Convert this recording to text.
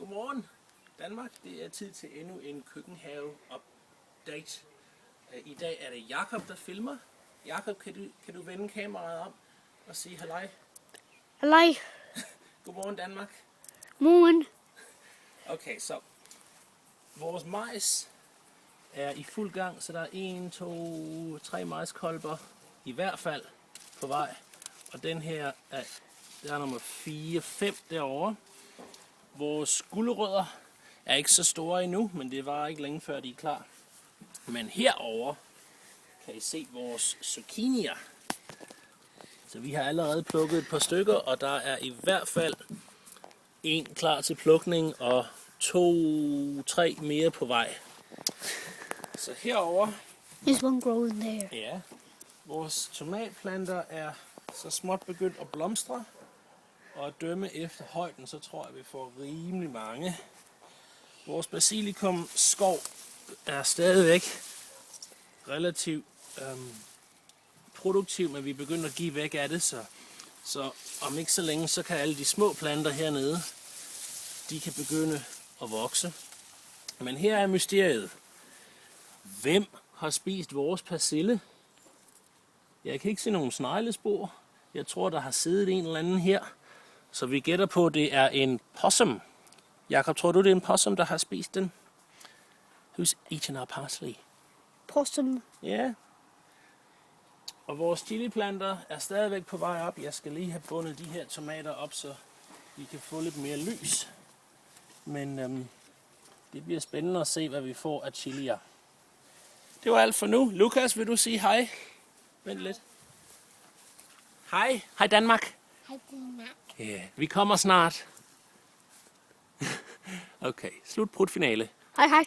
Godmorgen Danmark, det er tid til endnu en køkkenhave-update. I dag er det Jakob, der filmer. Jakob, kan du vende kameraet om og sige halløj? Halløj. Godmorgen Danmark. Morgen. Okay, så vores majs er i fuld gang, så der er 1, 2, 3 majskolber i hvert fald på vej. Og den her der er nummer 4, 5 derovre. Vores gulerødder er ikke så store endnu, men det var ikke længe før de er klar. Men herover kan I se vores zucchinier. Så vi har allerede plukket et par stykker, og der er i hvert fald en klar til plukning og 2, 3 mere på vej. Så herover, There's one growing there. ja, vores tomatplanter er så småt begyndt at blomstre. Og at dømme efter højden, så tror jeg, vi får rimelig mange. Vores basilikum skov er stadigvæk relativt produktiv, men vi er begyndt at give væk af det, så om ikke så længe, så kan alle de små planter hernede, de kan begynde at vokse. Men her er mysteriet. Hvem har spist vores persille? Jeg kan ikke se nogen sneglespor. Jeg tror, der har siddet en eller anden her. Så vi gætter på, at det er en possum. Jakob, tror du, det er en possum, der har spist den? Who's eaten our parsley? Possum. Ja. Yeah. Og vores chiliplanter er stadigvæk på vej op. Jeg skal lige have bundet de her tomater op, så vi kan få lidt mere lys. Men det bliver spændende at se, hvad vi får af chilier. Det var alt for nu. Lukas, vil du sige hej? Vent lidt. Hej. Hej Danmark. Hej Danmark. Ja, vi kommer snart. Okay, slut finale. Hej hej.